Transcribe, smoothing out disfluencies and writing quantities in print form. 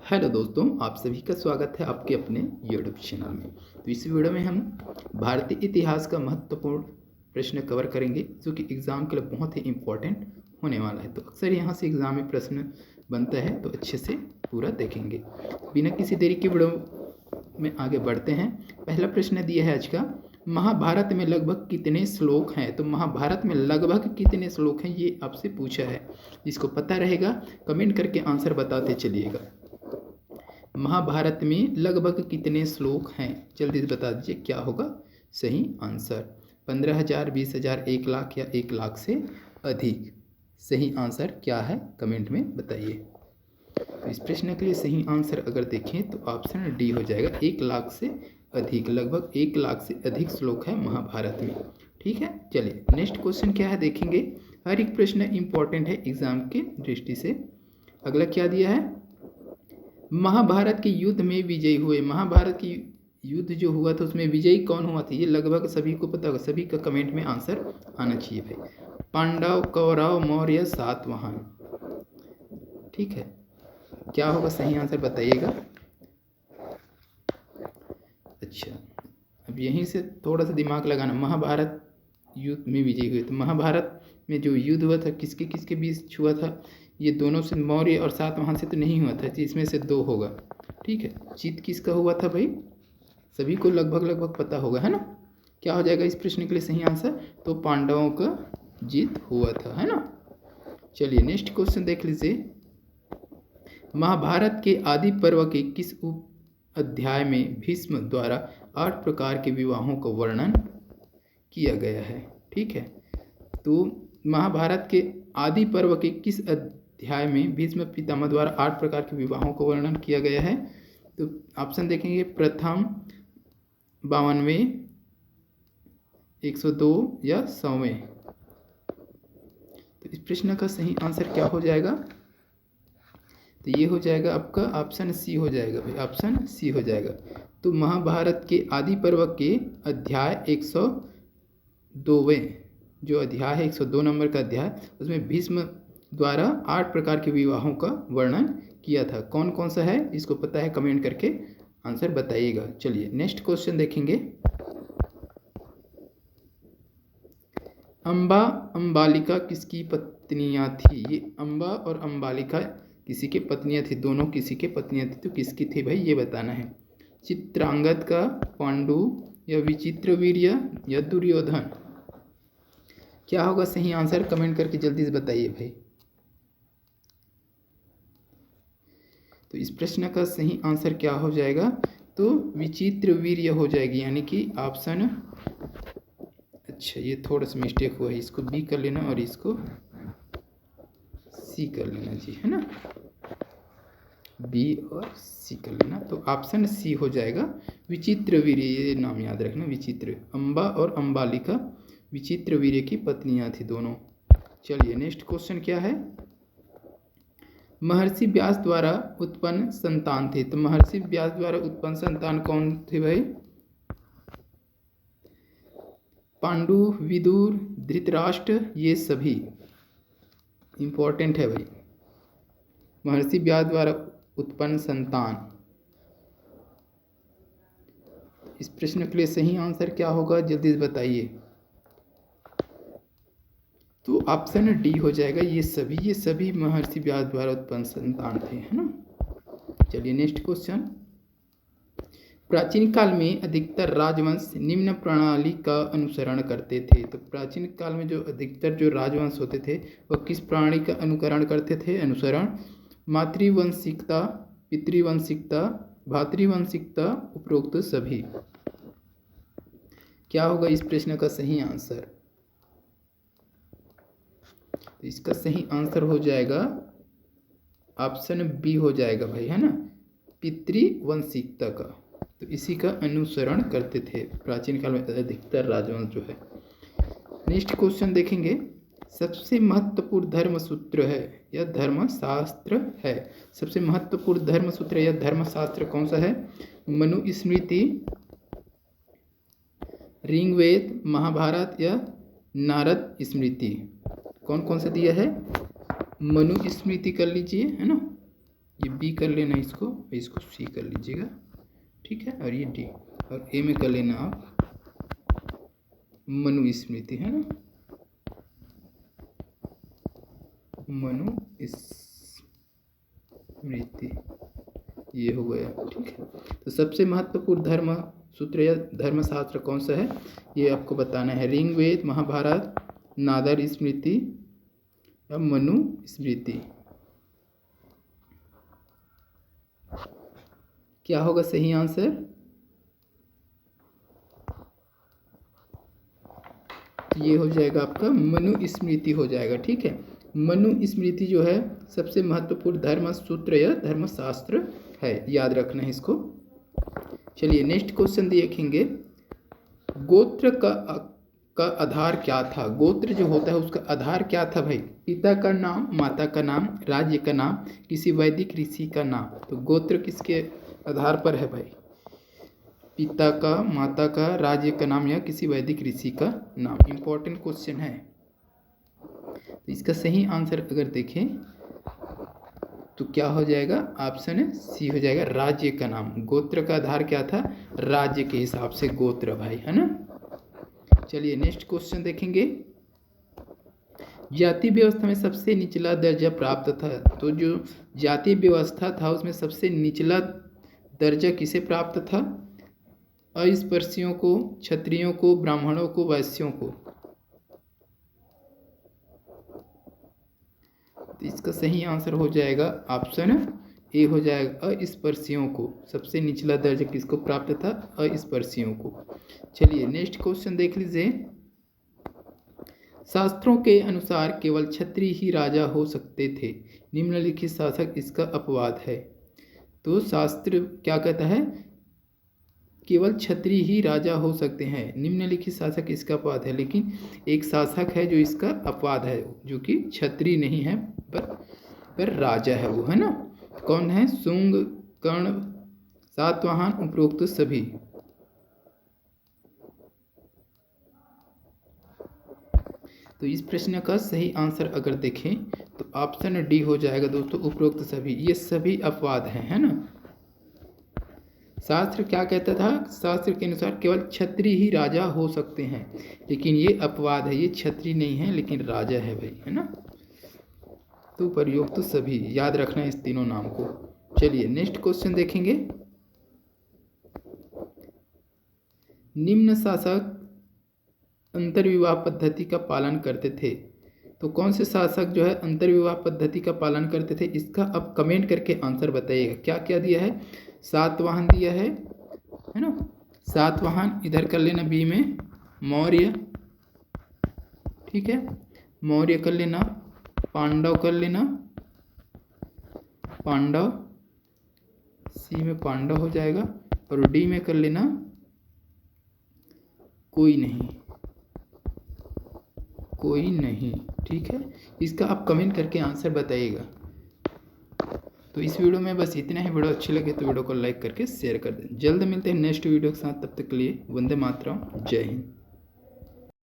Hello दोस्तों, आप सभी का स्वागत है आपके अपने यूट्यूब चैनल में। तो इस वीडियो में हम भारतीय इतिहास का महत्वपूर्ण प्रश्न कवर करेंगे जो कि एग्ज़ाम के लिए बहुत ही इम्पोर्टेंट होने वाला है। तो अक्सर यहाँ से एग्ज़ाम में प्रश्न बनता है, तो अच्छे से पूरा देखेंगे। बिना किसी देरी के वीडियो में आगे बढ़ते हैं। पहला प्रश्न दिया है आज का, महाभारत में लगभग कितने श्लोक हैं? तो महाभारत में लगभग कितने श्लोक हैं ये आपसे पूछा है। जिसको पता रहेगा कमेंट करके आंसर बताते चलिएगा। महाभारत में लगभग कितने श्लोक हैं? जल्दी से बता दीजिए क्या होगा सही आंसर। 15,000, 20,000, 1 लाख या 1 लाख से अधिक? सही आंसर क्या है कमेंट में बताइए। तो इस प्रश्न के लिए सही आंसर अगर देखें तो ऑप्शन डी हो जाएगा, 1 लाख से अधिक। लगभग 1 लाख से अधिक श्लोक है महाभारत में। ठीक है, चलिए नेक्स्ट क्वेश्चन क्या है देखेंगे। हर एक प्रश्न इंपॉर्टेंट है एग्जाम के दृष्टि से। अगला क्या दिया है, महाभारत के युद्ध में विजयी हुए। महाभारत की युद्ध जो हुआ था उसमें विजयी कौन हुआ था? ये लगभग सभी को पता होगा, सभी का कमेंट में आंसर आना चाहिए भाई। पांडव, कौरव, मौर्य, सातवाहन। ठीक है, क्या होगा सही आंसर बताइएगा। अच्छा, अब यहीं से थोड़ा सा दिमाग लगाना। महाभारत युद्ध में विजयी हुए, तो महाभारत में जो युद्ध हुआ था किसके किसके बीच हुआ था? ये दोनों से, मौर्य और सातवाहन से तो नहीं हुआ था, इसमें से 2 होगा। ठीक है, जीत किसका हुआ था भाई? सभी को लगभग पता होगा, है ना। क्या हो जाएगा इस प्रश्न के लिए सही आंसर? तो पांडवों का जीत हुआ था, है ना। चलिए नेक्स्ट क्वेश्चन देख लीजिए। महाभारत के आदि पर्व के किस उप अध्याय में भीष्म द्वारा 8 प्रकार के विवाहों का वर्णन किया गया है? ठीक है, तो महाभारत के आदि पर्व के किस अध्याय में भीष्म पितामह द्वारा 8 प्रकार के विवाहों का वर्णन किया गया है? तो ऑप्शन देखेंगे, प्रथम, 52वें, 102 या 100वें। तो इस प्रश्न का सही आंसर क्या हो जाएगा? तो ये हो जाएगा आपका ऑप्शन सी हो जाएगा भाई, ऑप्शन सी हो जाएगा। तो महाभारत के आदि पर्व के अध्याय 102वें जो अध्याय है, 102 नंबर का अध्याय, उसमें भीष्म द्वारा 8 प्रकार के विवाहों का वर्णन किया था। कौन कौन सा है इसको पता है कमेंट करके आंसर बताइएगा। चलिए नेक्स्ट क्वेश्चन देखेंगे। अम्बा अम्बालिका किसकी पत्नियां थी? ये अम्बा और अम्बालिका किसी के पत्नियां थी, दोनों किसी के पत्नियां थी। तो किसकी थी भाई ये बताना है। चित्रांगद का, पांडु या विचित्रवीर्य या दुर्योधन? क्या होगा सही आंसर कमेंट करके जल्दी से बताइए भाई। तो इस प्रश्न का सही आंसर क्या हो जाएगा? तो विचित्रवीर्य हो जाएगी, यानी कि ऑप्शन, अच्छा ये थोड़ा सा मिस्टेक हुआ है, इसको बी कर लेना और इसको सी कर लेना जी, है ना। बी और सी कर लेना, तो ऑप्शन सी हो जाएगा विचित्रवीर्य। ये नाम याद रखना, विचित्र। अम्बा और अम्बालिका विचित्रवीर्य की पत्नियां थी दोनों। चलिए नेक्स्ट क्वेश्चन क्या है। महर्षि व्यास द्वारा उत्पन्न संतान थे। तो महर्षि व्यास द्वारा उत्पन्न संतान कौन थे भाई? पांडु, विदुर, धृतराष्ट्र, ये सभी इंपॉर्टेंट है भाई। महर्षि व्यास द्वारा उत्पन्न संतान, इस प्रश्न के लिए सही आंसर क्या होगा जल्दी से बताइए। तो ऑप्शन डी हो जाएगा, ये सभी महर्षि व्यास द्वारा उत्पन्न संतान थे, है ना। चलिए नेक्स्ट क्वेश्चन। प्राचीन काल में अधिकतर राजवंश निम्न प्रणाली का अनुसरण करते थे। तो प्राचीन काल में जो अधिकतर जो राजवंश होते थे वह किस प्रणाली का अनुकरण करते थे? अनुसरण, मातृवंशिकता, पितृवंशिकता, भातृवंशिकता, उपरोक्त सभी। क्या होगा इस प्रश्न का सही आंसर? तो इसका सही आंसर हो जाएगा ऑप्शन बी हो जाएगा भाई, है ना, पितृवंशिकता का। तो इसी का अनुसरण करते थे प्राचीन काल में अधिकतर राजवंश जो है। नेक्स्ट क्वेश्चन देखेंगे। सबसे महत्वपूर्ण धर्मसूत्र है या धर्मशास्त्र है? सबसे महत्वपूर्ण धर्मसूत्र या धर्मशास्त्र कौन सा है? मनुस्मृति, ऋग्वेद, महाभारत या नारद स्मृति? कौन कौन सा दिया है? मनुस्मृति कर लीजिए, है ना। ये बी कर लेना इसको सी कर लीजिएगा, ठीक है। और ये डी, और ए में कर लेना आप मनुस्मृति, है ना, मनुस्मृति, ये हो गया, ठीक है। तो सबसे महत्वपूर्ण धर्म सूत्र या धर्मशास्त्र कौन सा है, ये आपको बताना है। ऋग्वेद, महाभारत, नारद स्मृति या मनुस्मृति। क्या होगा सही आंसर? ये हो जाएगा आपका मनुस्मृति हो जाएगा, ठीक है। मनुस्मृति जो है सबसे महत्वपूर्ण धर्म सूत्र या धर्मशास्त्र है, याद रखना है इसको। चलिए नेक्स्ट क्वेश्चन देखेंगे। गोत्र का आधार क्या था? गोत्र जो होता है उसका आधार क्या था भाई? पिता का नाम, माता का नाम, राज्य का नाम, किसी वैदिक ऋषि का नाम। तो गोत्र किसके आधार पर है भाई? पिता का, माता का, राज्य का नाम या किसी वैदिक ऋषि का नाम। इंपॉर्टेंट क्वेश्चन है। तो इसका सही आंसर अगर देखें तो क्या हो जाएगा? ऑप्शन सी हो जाएगा, राज्य का नाम। गोत्र का आधार क्या था? राज्य के हिसाब से गोत्र भाई, है ना। चलिए नेक्स्ट क्वेश्चन देखेंगे। जाति व्यवस्था में सबसे निचला दर्जा प्राप्त था। तो जो जाति व्यवस्था था उसमें सबसे निचला दर्जा किसे प्राप्त था? अस्पृश्यों को, क्षत्रियों को, ब्राह्मणों को, वैश्यों को। तो इसका सही आंसर हो जाएगा ऑप्शन ए हो जाएगा, अस्पृश्यों को। सबसे निचला दर्जा किसको प्राप्त था? अस्पृश्यों को। चलिए नेक्स्ट क्वेश्चन देख लीजिए। शास्त्रों के अनुसार केवल क्षत्रिय ही राजा हो सकते थे, निम्नलिखित शासक इसका अपवाद है। तो शास्त्र क्या कहता है? केवल क्षत्रिय ही राजा हो सकते हैं, निम्नलिखित शासक इसका अपवाद है। लेकिन एक शासक है जो इसका अपवाद है, जो कि क्षत्रिय नहीं है पर राजा है वो, है ना। कौन है? शुंग, कर्ण, सातवाहन, उपरोक्त सभी। तो इस प्रश्न का सही आंसर अगर देखें तो ऑप्शन डी हो जाएगा दोस्तों, उपरोक्त सभी। ये सभी अपवाद हैं, है ना। शास्त्र क्या कहता था? शास्त्र के अनुसार केवल क्षत्रिय ही राजा हो सकते हैं, लेकिन ये अपवाद है, ये क्षत्रिय नहीं है लेकिन राजा है भाई, है ना। तो प्रयुक्त सभी, याद रखना है इस तीनों नाम को। चलिए नेक्स्ट क्वेश्चन देखेंगे। निम्न शासक अंतर्विवाह पद्धति का पालन करते थे। तो कौन से शासक जो है अंतर्विवाह पद्धति का पालन करते थे? इसका अब कमेंट करके आंसर बताइएगा। क्या क्या दिया है? सातवाहन दिया है ना। सातवाहन इधर कर लेना, बी में मौर्य, ठीक है, मौर्य कर लेना। पांडव कर लेना, पांडव, सी में पांडव हो जाएगा। और डी में कर लेना कोई नहीं, कोई नहीं, ठीक है। इसका आप कमेंट करके आंसर बताइएगा। तो इस वीडियो में बस इतना ही। वीडियो अच्छी लगे तो वीडियो को लाइक करके शेयर कर दें। जल्द मिलते हैं नेक्स्ट वीडियो के साथ, तब तक के लिए वंदे मातरम, जय हिंद।